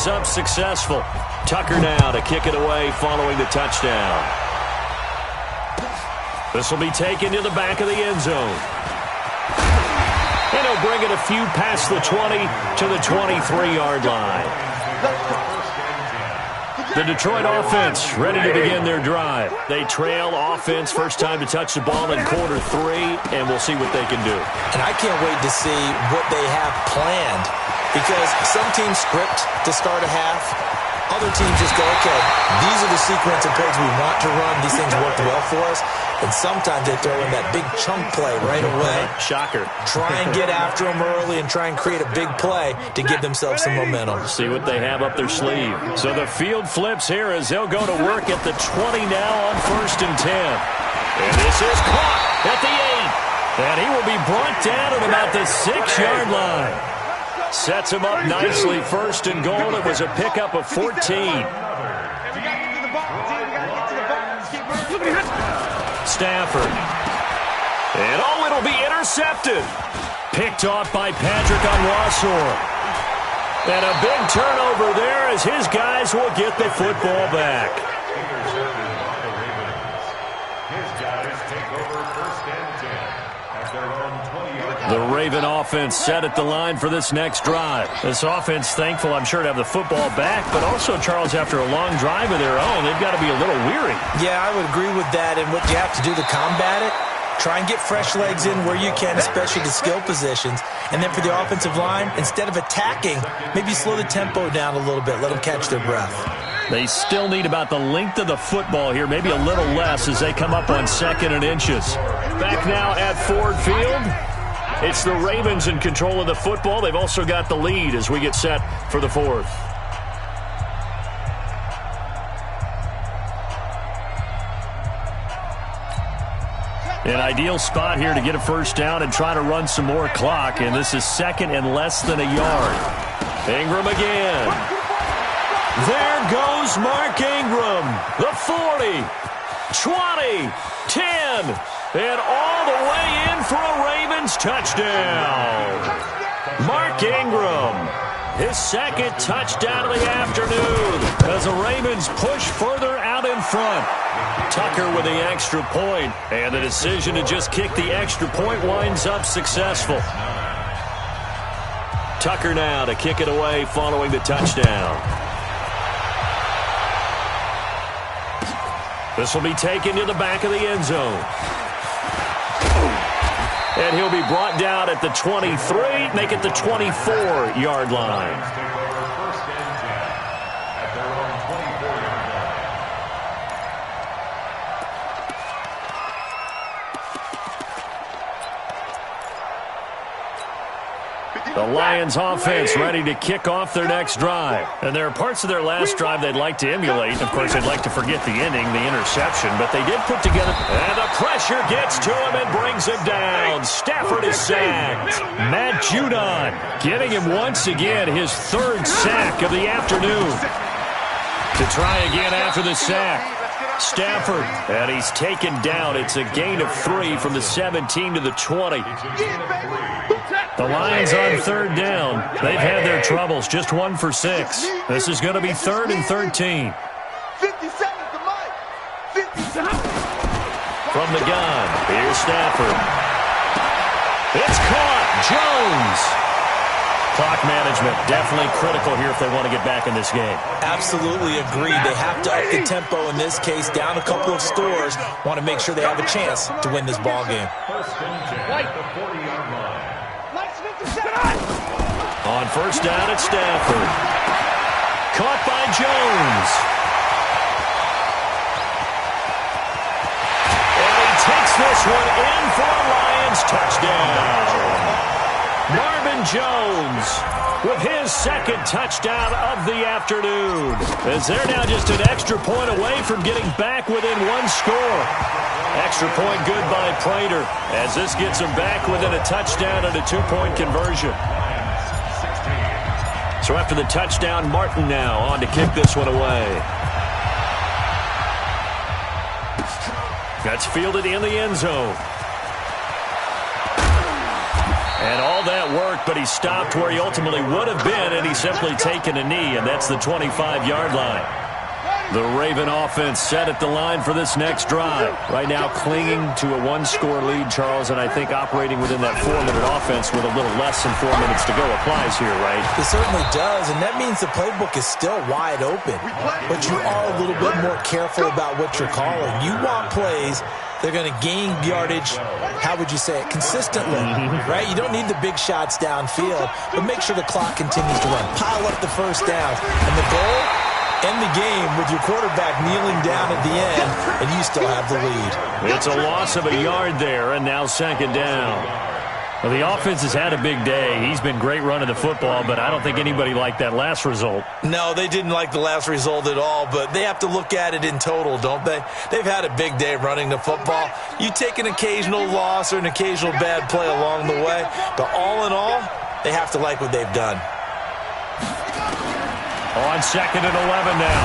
winds up successful. Tucker now to kick it away following the touchdown. This will be taken to the back of the end zone. And he'll bring it a few past the 20 to the 23-yard line. The Detroit offense ready to begin their drive. They trail offense, first time to touch the ball in quarter 3, and we'll see what they can do. And I can't wait to see what they have planned, because some teams script to start a half. Other teams just go, okay, these are the sequence of plays we want to run. These things worked well for us. And sometimes they throw in that big chunk play right away. Shocker. Try and get after them early and try and create a big play to give themselves some momentum. See what they have up their sleeve. So the field flips here as they'll go to work at the 20 now on 1st and 10. And this is caught at the 8. And he will be brought down at about the 6-yard line. Sets him up nicely, 1st and goal. It was a pickup of 14. Stafford. And it'll be intercepted. Picked off by Patrick Onwuasor. And a big turnover there as his guys will get the football back. The Raven offense set at the line for this next drive. This offense thankful, I'm sure, to have the football back, but also, Charles, after a long drive of their own, they've got to be a little weary. Yeah, I would agree with that, and what you have to do to combat it, try and get fresh legs in where you can, especially the skill positions. And then for the offensive line, instead of attacking, maybe slow the tempo down a little bit, let them catch their breath. They still need about the length of the football here, maybe a little less as they come up on 2nd and inches. Back now at Ford Field. It's the Ravens in control of the football. They've also got the lead as we get set for the 4th. An ideal spot here to get a first down and try to run some more clock, and this is 2nd and less than a yard. Ingram again. There goes Mark Ingram. The 40, 20, 10, and all the way in for a Ravens touchdown. Mark Ingram, his 2nd touchdown of the afternoon as the Ravens push further out in front. Tucker with the extra point, and the decision to just kick the extra point winds up successful. Tucker now to kick it away following the touchdown. This will be taken to the back of the end zone. And he'll be brought down at the 23, make it the 24-yard line. The Lions offense ready to kick off their next drive. And there are parts of their last drive they'd like to emulate. Of course, they'd like to forget the ending, the interception, but they did put together. And the pressure gets to him and brings him down. Stafford is sacked. Matt Judon getting him once again, his 3rd sack of the afternoon. To try again after the sack. Stafford, and he's taken down. It's a gain of 3 from the 17 to the 20. The Lions on 3rd down. They've had their troubles, just 1 for 6. This is going to be 3rd and 13. 50 seconds to Mike. 50 seconds. From the gun, here's Stafford. It's caught. Jones. Clock management definitely critical here if they want to get back in this game. Absolutely agreed. They have to up the tempo in this case, down a couple of scores. Want to make sure they have a chance to win this ball game. On 1st down, it's Stafford. Caught by Jones. And he takes this one in for a Lions touchdown. Marvin Jones with his 2nd touchdown of the afternoon. As they're now just an extra point away from getting back within 1 score. Extra point good by Prater as this gets them back within a touchdown and a 2-point conversion. So after the touchdown, Martin now on to kick this one away. That's fielded in the end zone. And all that work, but he stopped where he ultimately would have been, and he's simply taken a knee, and that's the 25-yard line. The Raven offense set at the line for this next drive. Right now clinging to a one-score lead, Charles, and I think operating within that 4-minute offense with a little less than 4 minutes to go applies here, right? It certainly does, and that means the playbook is still wide open. But you are a little bit more careful about what you're calling. You want plays they're going to gain yardage, how would you say it, consistently, right? You don't need the big shots downfield, but make sure the clock continues to run. Pile up the first downs. And the goal, end the game with your quarterback kneeling down at the end, and you still have the lead. It's a loss of a yard there, and now second down. Well, the offense has had a big day. He's been great running the football, but I don't think anybody liked that last result. No, they didn't like the last result at all, but they have to look at it in total, don't they? They've had a big day running the football. You take an occasional loss or an occasional bad play along the way, but all in all, they have to like what they've done. On 2nd and 11 now.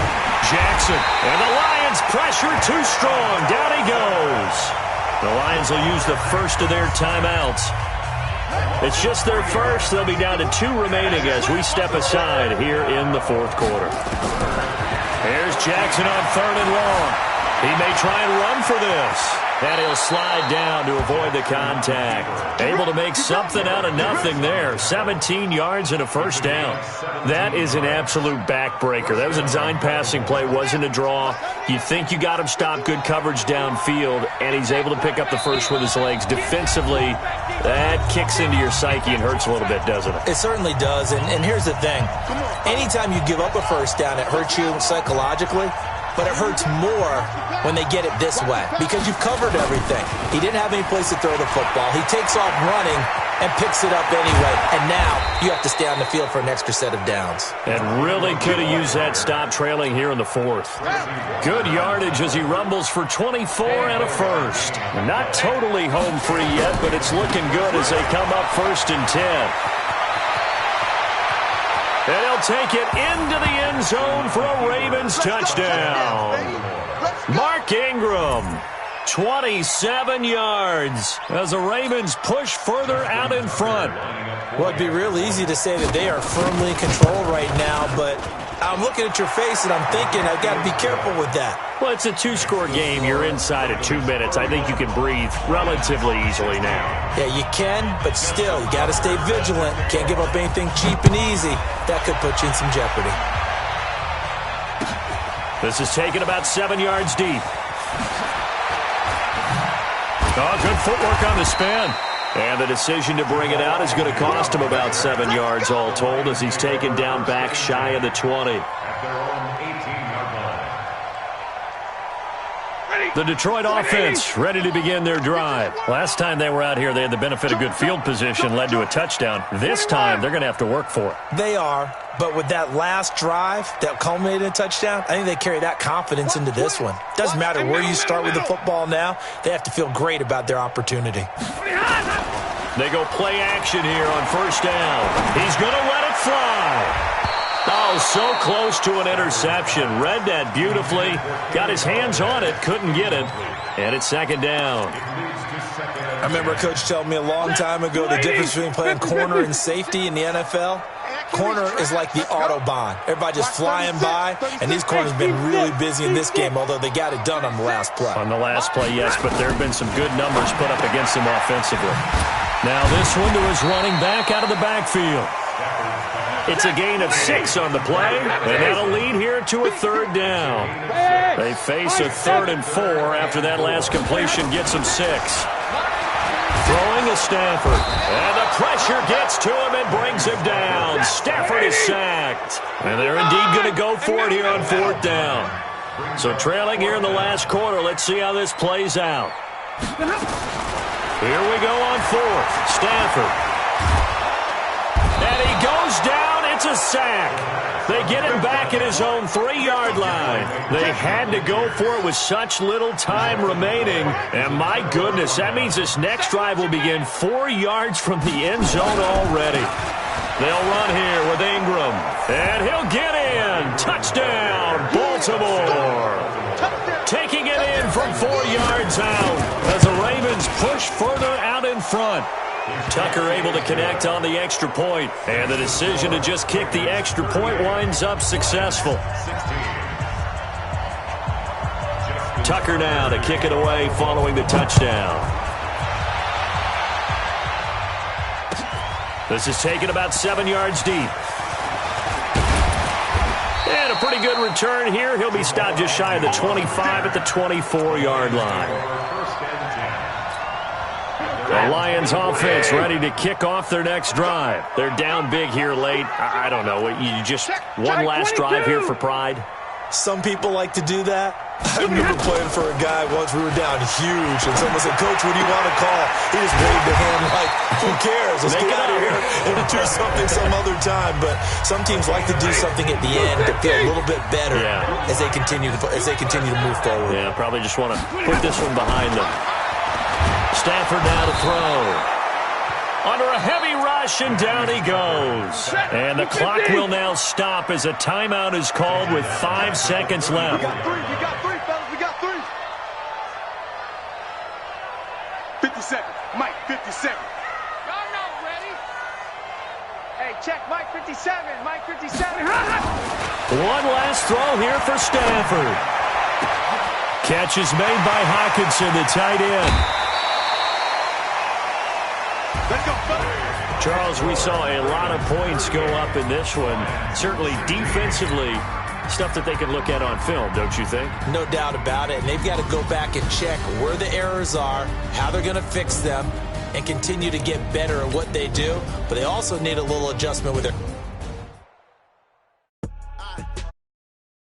Jackson, and the Lions pressure too strong. Down he goes. The Lions will use the first of their timeouts. It's just their first. They'll be down to 2 remaining as we step aside here in the fourth quarter. Here's Jackson on 3rd and long. He may try and run for this. And he'll slide down to avoid the contact. Able to make something out of nothing there. 17 yards and a first down. That is an absolute backbreaker. That was a design passing play. Wasn't a draw. You think you got him stopped, good coverage downfield, and he's able to pick up the first with his legs. Defensively, that kicks into your psyche and hurts a little bit, doesn't it? It certainly does. And here's the thing. Anytime you give up a first down, it hurts you psychologically. But it hurts more when they get it this way because you've covered everything. He didn't have any place to throw the football. He takes off running and picks it up anyway. And now you have to stay on the field for an extra set of downs. And really could have used that stop trailing here in the fourth. Good yardage as he rumbles for 24 and a first. Not totally home free yet, but it's looking good as they come up 1st and 10. And he'll take it into the end zone for a Ravens touchdown. Mark Ingram, 27 yards as the Ravens push further out in front. Well, it'd be real easy to say that they are firmly in control right now, but I'm looking at your face and I'm thinking I've got to be careful with that. Well, it's a 2-score game. You're inside of 2 minutes. I think you can breathe relatively easily now. Yeah, you can, but still, you got to stay vigilant. Can't give up anything cheap and easy. That could put you in some jeopardy. This is taken about 7 yards deep. Oh, good footwork on the spin. And the decision to bring it out is going to cost him about 7 yards all told as he's taken down back shy of the 20. The Detroit offense ready to begin their drive. Last time they were out here, they had the benefit of good field position, led to a touchdown. This time, they're going to have to work for it. They are, but with that last drive that culminated in a touchdown, I think they carry that confidence into this one. Doesn't matter where you start with the football now, they have to feel great about their opportunity. They go play action here on 1st down. He's going to let it fly. Oh, so close to an interception. Read that beautifully. Got his hands on it, couldn't get it. And it's 2nd down. I remember a coach telling me a long time ago the difference between playing corner and safety in the NFL. Corner is like the Autobahn. Everybody just flying by, and these corners have been really busy in this game, although they got it done on the last play. On the last play, yes, but there have been some good numbers put up against him offensively. Now this one to his running back out of the backfield. It's a gain of 6 on the play, and that'll lead here to a 3rd down. They face a 3rd and 4 after that last completion gets them 6. Throwing is Stafford, and the pressure gets to him and brings him down. Stafford is sacked, and they're indeed going to go for it here on 4th down. So trailing here in the last quarter, let's see how this plays out. Here we go on 4th. Stafford. And he goes down. It's a sack. They get him back at his own 3-yard line. They had to go for it with such little time remaining. And my goodness, that means this next drive will begin 4 yards from the end zone already. They'll run here with Ingram. And he'll get in. Touchdown, Baltimore. Taking it in from 4 yards out as the Ravens push further out in front. Tucker able to connect on the extra point, and the decision to just kick the extra point winds up successful. Tucker now to kick it away following the touchdown. This is taken about 7 yards deep. And a pretty good return here. He'll be stopped just shy of the 25 at the 24-yard line. The Lions offense ready to kick off their next drive. They're down big here late. I don't know. You just one last drive here for pride? Some people like to do that. I remember playing for a guy once. We were down huge, and someone said, "Coach, what do you want to call?" He just waved a hand like, "Who cares? Let's get out of here and do something some other time." But some teams like to do something at the end to feel a little bit better as they continue to move forward. Yeah, probably just want to put this one behind them. Stafford now to throw. Under a heavy rush, and down he goes. And the clock will now stop as a timeout is called with 5 seconds left. We got three, fellas. We got 3. 50 seconds. Mike, 50 seconds. Y'all not ready. Hey, check Mike 57. Mike 57. One last throw here for Stafford. Catch is made by Hawkinson, the tight end. Let's go, fellas. Charles, we saw a lot of points go up in this one. Certainly defensively, stuff that they can look at on film, don't you think? No doubt about it. And they've got to go back and check where the errors are, how they're going to fix them, and continue to get better at what they do. But they also need a little adjustment with their